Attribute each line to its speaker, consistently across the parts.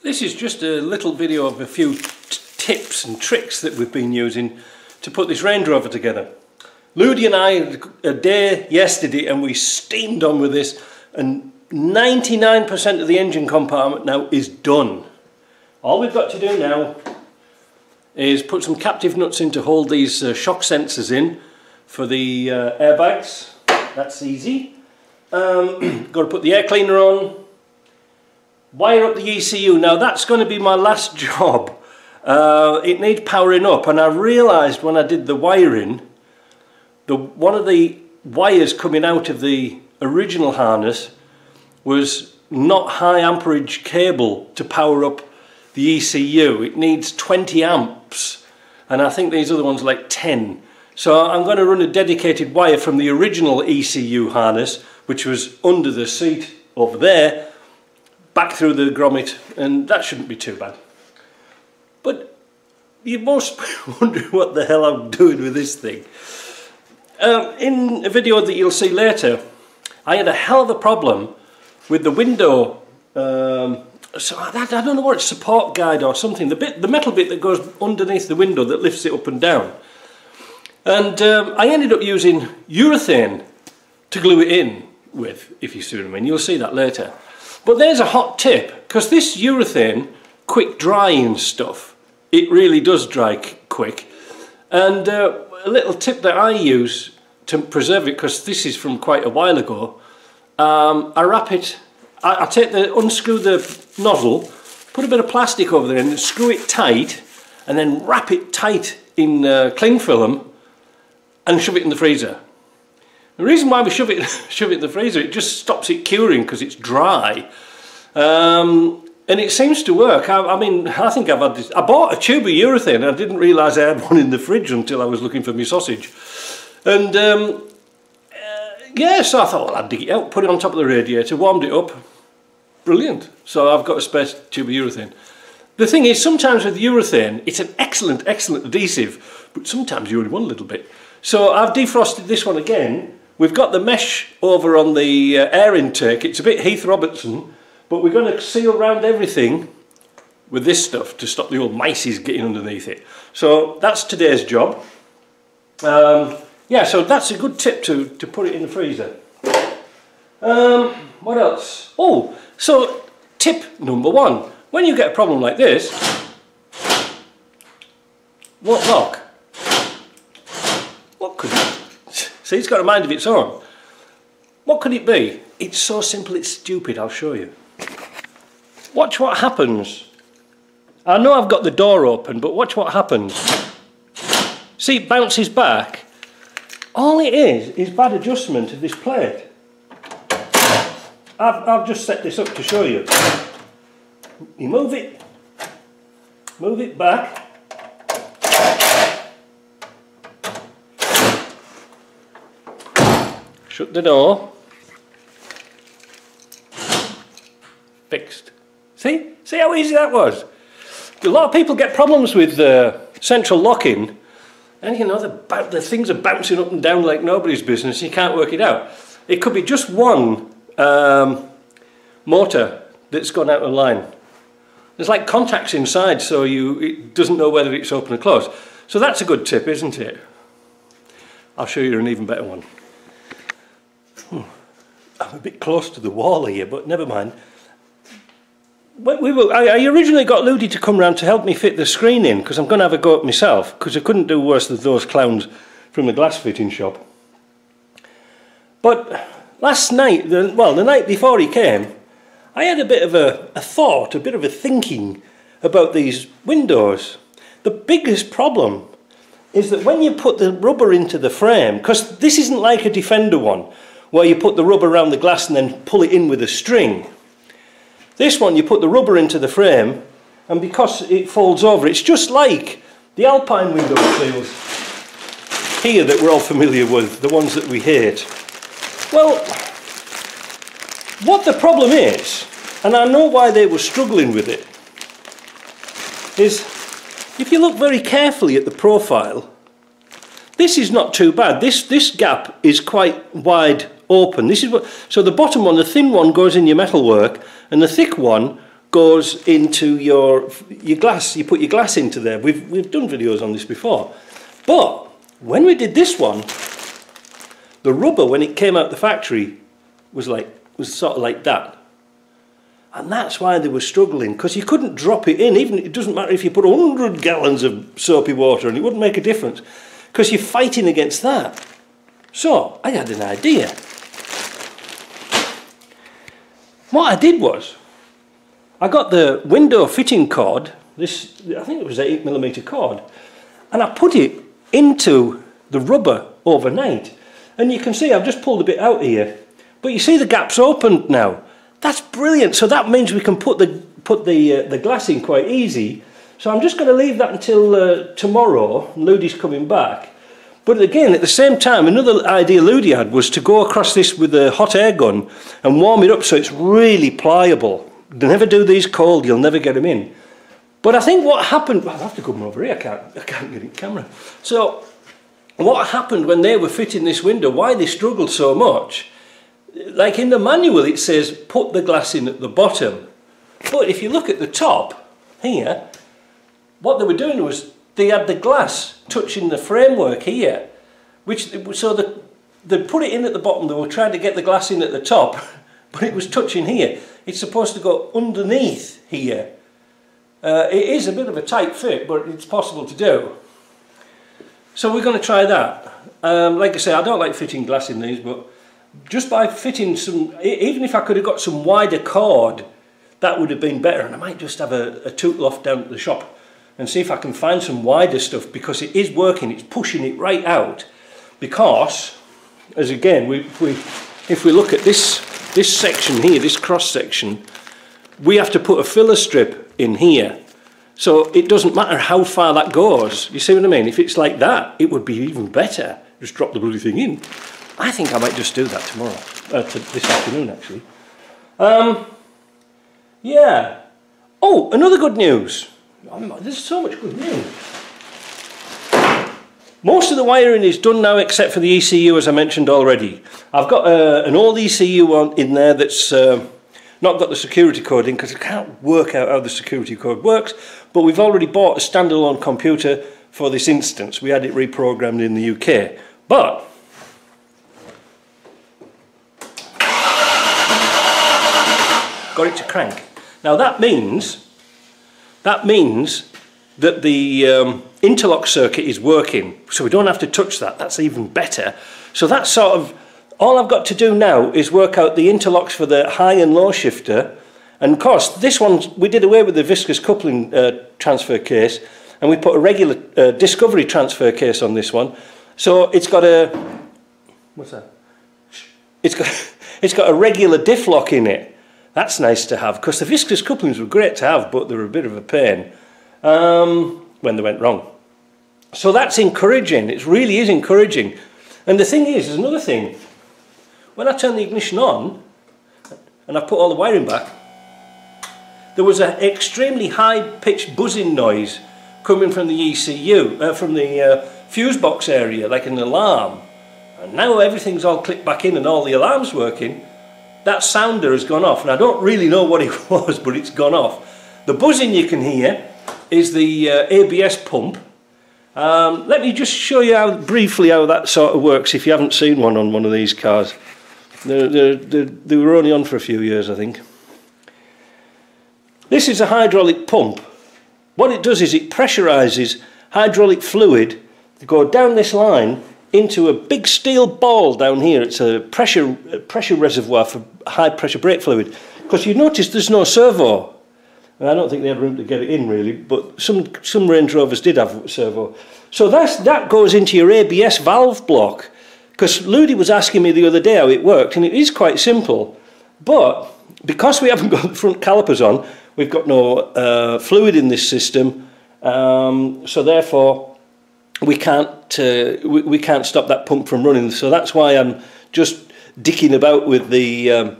Speaker 1: This is just a little video of a few tips and tricks that we've been using to put this Range Rover together. Ludi and I had a day yesterday and we steamed on with this, and 99% of the engine compartment now is done. All we've got to do now is put some captive nuts in to hold these shock sensors in for the airbags. That's easy. Got to put the air cleaner on, wire up the ECU. Now that's going to be my last job. It needs powering up, and I realised when I did the wiring, one of the wires coming out of the original harness was not high amperage cable to power up the ECU. It needs 20 amps, and I think these other ones are like 10. So I'm going to run a dedicated wire from the original ECU harness, which was under the seat over there, back through the grommet, and that shouldn't be too bad. But you must be wondering what the hell I'm doing with this thing. In a video that you'll see later, I had a hell of a problem with the window. So I don't know what it's, support guide or something. The metal bit that goes underneath the window that lifts it up and down. And I ended up using urethane to glue it in with, if you see what I mean. You'll see that later. But there's a hot tip, because this urethane, quick drying stuff, it really does dry quick. And a little tip that I use to preserve it, because this is from quite a while ago, I wrap it, I unscrew the nozzle, put a bit of plastic over there and screw it tight, and then wrap it tight in cling film and shove it in the freezer. The reason why we shove it in the freezer, it just stops it curing because it's dry. And it seems to work. I mean, I think I've had this. I bought a tube of urethane and I didn't realise I had one in the fridge until I was looking for my sausage. And yeah, so I thought, well, I'd dig it out, put it on top of the radiator, warmed it up. Brilliant. So I've got a spare tube of urethane. The thing is, sometimes with urethane, it's an excellent adhesive, but sometimes you only want a little bit. So I've defrosted this one again. We've got the mesh over on the air intake. It's a bit Heath Robertson, but we're going to seal around everything with this stuff to stop the old mices getting underneath it. So that's today's job. Yeah, so that's a good tip to put it in the freezer. What else? Oh, so tip number one. When you get a problem like this, won't lock. What could it? See, it's got a mind of its own. What could it be? It's so simple, it's stupid. I'll show you. Watch what happens. I know I've got the door open, but watch what happens. See, it bounces back. All it is bad adjustment of this plate. I've just set this up to show you. You move it back. Shut the door. Fixed. See how easy that was? A lot of people get problems with central locking, and you know the things are bouncing up and down like nobody's business. You can't work it out. It could be just one motor that's gone out of line. There's like contacts inside, so it doesn't know whether it's open or closed. So that's a good tip, isn't it? I'll show you an even better one. I'm a bit close to the wall here, but never mind. I originally got Ludi to come round to help me fit the screen in, because I'm going to have a go at myself, because I couldn't do worse than those clowns from the glass fitting shop. But last night, the night before he came, I had a bit of a thought, a bit of a thinking about these windows. The biggest problem is that when you put the rubber into the frame, because this isn't like a Defender one, where you put the rubber around the glass and then pull it in with a string. This one, you put the rubber into the frame, and because it folds over, it's just like the Alpine window seals here that we're all familiar with, the ones that we hate. Well, what the problem is, and I know why they were struggling with it, is if you look very carefully at the profile, this is not too bad. This gap is quite wide open. This is so the bottom one, the thin one, goes in your metalwork, and the thick one goes into your glass. You put your glass into there. We've done videos on this before. But when we did this one, the rubber, when it came out the factory, was sort of like that. And that's why they were struggling, because you couldn't drop it in. Even it doesn't matter if you put 100 gallons of soapy water and it wouldn't make a difference, because you're fighting against that. So I had an idea. What I did was, I got the window fitting cord, this, I think it was 8mm cord, and I put it into the rubber overnight. And you can see I've just pulled a bit out here, but you see the gap's opened now. That's brilliant. So that means we can put the glass in quite easy. So I'm just going to leave that until tomorrow. Ludi's coming back. But again, at the same time, another idea Ludi had was to go across this with a hot air gun and warm it up so it's really pliable. They never do these cold, you'll never get them in. But I think what happened, well, I'll have to come over here, I can't get it in camera. So what happened when they were fitting this window, why they struggled so much, like in the manual it says put the glass in at the bottom, but if you look at the top here, what they were doing was they had the glass touching the framework here, so they put it in at the bottom. They were trying to get the glass in at the top, but it was touching here. It's supposed to go underneath here. It is a bit of a tight fit, but it's possible to do. So we're going to try that. Like I say, I don't like fitting glass in these, but just by fitting some, even if I could have got some wider cord, that would have been better. And I might just have a tootle off down at the shop and see if I can find some wider stuff, because it is working, it's pushing it right out. Because, as again, if we look at this section here, this cross section, we have to put a filler strip in here. So it doesn't matter how far that goes. You see what I mean? If it's like that, it would be even better. Just drop the bloody thing in. I think I might just do that tomorrow, this afternoon actually. Yeah. Oh, another good news. There's so much good news. Most of the wiring is done now except for the ECU, as I mentioned already. I've got an old ECU in there that's not got the security code in, because I can't work out how the security code works, but we've already bought a standalone computer for this instance. We had it reprogrammed in the UK. But got it to crank. Now that means that the interlock circuit is working, so we don't have to touch that. That's even better. So that's sort of all I've got to do now, is work out the interlocks for the high and low shifter. And of course, this one, we did away with the viscous coupling transfer case, and we put a regular Discovery transfer case on this one. So it's got a, what's that? It's got a regular diff lock in it. That's nice to have, because the viscous couplings were great to have, but they were a bit of a pain when they went wrong. So that's encouraging. It really is encouraging. And the thing is, there's another thing. When I turn the ignition on, and I put all the wiring back, there was an extremely high-pitched buzzing noise coming from the ECU, from the fuse box area, like an alarm. And now everything's all clicked back in and all the alarm's working. That sounder has gone off, and I don't really know what it was, but it's gone off. The buzzing you can hear is the ABS pump. Let me just show you briefly how that sort of works, if you haven't seen one on one of these cars. They were only on for a few years, I think. This is a hydraulic pump. What it does is it pressurizes hydraulic fluid to go down this line into a big steel ball down here. It's a pressure reservoir for high pressure brake fluid. Because you notice there's no servo. And I don't think they had room to get it in really, but some Range Rovers did have servo. So that goes into your ABS valve block. Because Ludi was asking me the other day how it worked, and it is quite simple. But because we haven't got the front calipers on, we've got no fluid in this system, so therefore we can't stop that pump from running. So that's why I'm just dicking about with the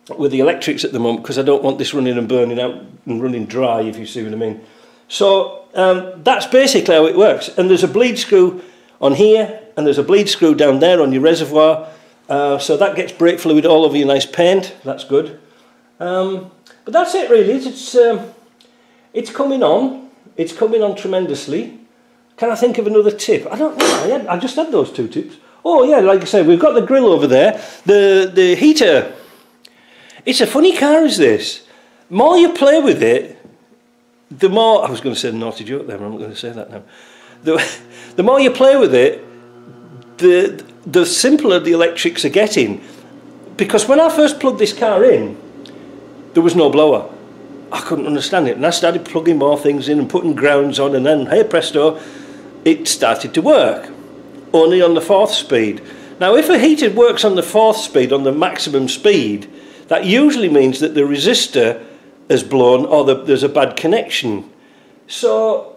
Speaker 1: electrics at the moment, because I don't want this running and burning out and running dry, if you see what I mean. So that's basically how it works. And there's a bleed screw on here, and there's a bleed screw down there on your reservoir, so that gets brake fluid all over your nice paint. That's good. But But that's it really. It's coming on. It's coming on tremendously. Can I think of another tip? I don't know. I just had those 2 tips. Oh yeah, like I said, we've got the grill over there. The heater. It's a funny car, is this. The more you play with it, the more... I was going to say a naughty joke there, but I'm not going to say that now. The more you play with it, the simpler the electrics are getting. Because when I first plugged this car in, there was no blower. I couldn't understand it. And I started plugging more things in and putting grounds on, and then, hey presto, it started to work. Only on the 4th speed. Now if a heater works on the 4th speed, on the maximum speed, that usually means that the resistor has blown or there's a bad connection. So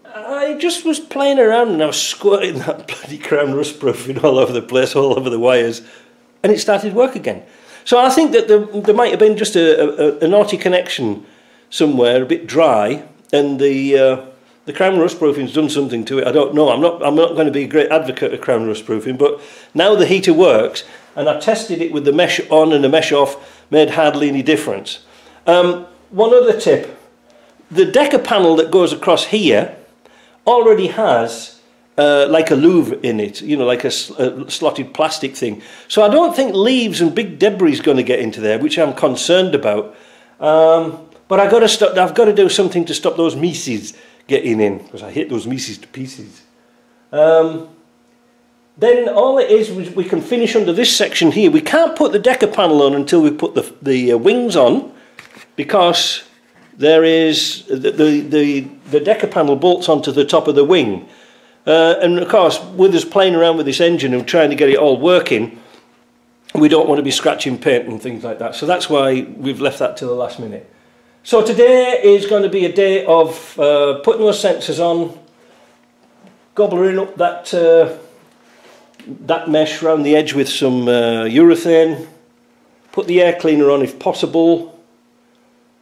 Speaker 1: I just was playing around and I was squirting that bloody Crown rust proofing all over the place, all over the wires, and it started work again. So I think that there might have been just a naughty connection somewhere, a bit dry, and the Crown rust proofing's done something to it. I don't know. I'm not going to be a great advocate of Crown rust proofing, but now the heater works, and I tested it with the mesh on and the mesh off, made hardly any difference. One other tip: the Decker panel that goes across here already has like a louver in it, you know, like a slotted plastic thing. So I don't think leaves and big debris is going to get into there, which I'm concerned about. But I've got to do something to stop those Mises getting in, because I hate those Mises to pieces. Then all it is, we can finish under this section here. We can't put the Decker panel on until we put the wings on, because there is the Decker panel bolts onto the top of the wing. And of course, with us playing around with this engine and trying to get it all working, we don't want to be scratching paint and things like that. So that's why we've left that till the last minute. So today is going to be a day of putting those sensors on, gobbling up that mesh around the edge with some urethane, put the air cleaner on if possible,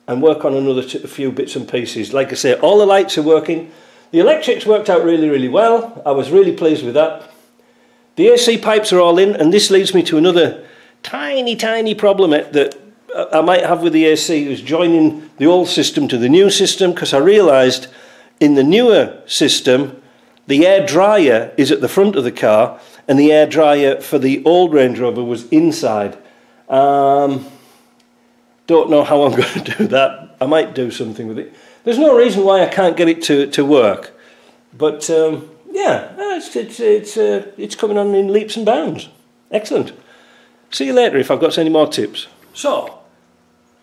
Speaker 1: and work on a few bits and pieces. Like I say, all the lights are working. The electrics worked out really, really well. I was really pleased with that. The AC pipes are all in, and this leads me to another tiny problem that I might have with the AC, is joining the old system to the new system, because I realised in the newer system the air dryer is at the front of the car and the air dryer for the old Range Rover was inside. Don't know how I'm going to do that. I might do something with it. There's no reason why I can't get it to work, but yeah, it's coming on in leaps and bounds. Excellent. See you later if I've got any more tips. So,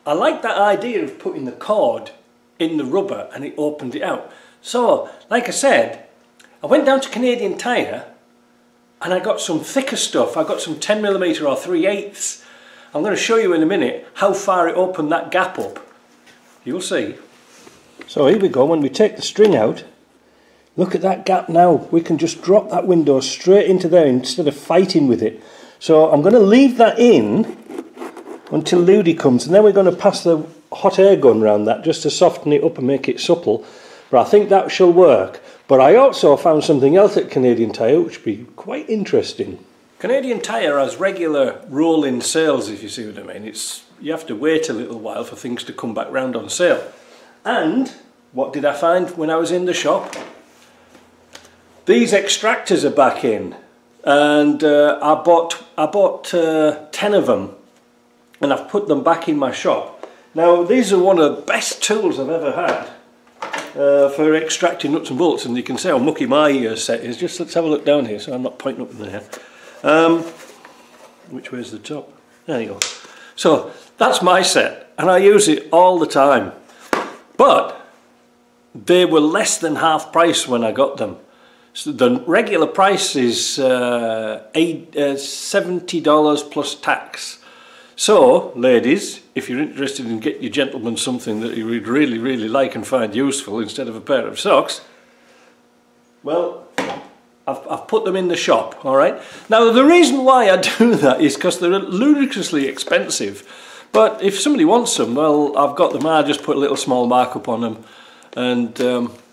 Speaker 1: I like that idea of putting the cord in the rubber and it opened it out. So, like I said, I went down to Canadian Tire and I got some thicker stuff. I got some 10mm or 3/8. I'm going to show you in a minute how far it opened that gap up. You'll see. So here we go. When we take the string out, look at that gap now. We can just drop that window straight into there instead of fighting with it. So I'm going to leave that in until Ludi comes, and then we're going to pass the hot air gun around that just to soften it up and make it supple. But I think that shall work. But I also found something else at Canadian Tire which would be quite interesting. Canadian Tire has regular rolling sales, if you see what I mean. You have to wait a little while for things to come back round on sale. And what did I find when I was in the shop? These extractors are back in, and I bought 10 of them, and I've put them back in my shop. Now these are one of the best tools I've ever had for extracting nuts and bolts, and you can see how mucky my set is. Just let's have a look down here so I'm not pointing up in there. Which way's the top? There you go. So that's my set, and I use it all the time. But they were less than half price when I got them. So the regular price is $70 plus tax. So, ladies, if you're interested in getting your gentleman something that you would really, really like and find useful instead of a pair of socks, well, I've put them in the shop, all right? Now, the reason why I do that is because they're ludicrously expensive. But if somebody wants them, well, I've got them. I just put a little small markup on them, and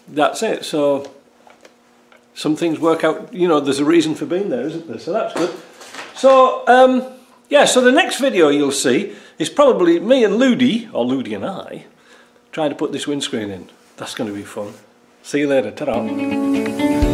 Speaker 1: that's it. So some things work out, you know, there's a reason for being there, isn't there? So that's good. So, yeah, so the next video you'll see is probably me and Ludi, or Ludi and I, trying to put this windscreen in. That's going to be fun. See you later. Ta-ra.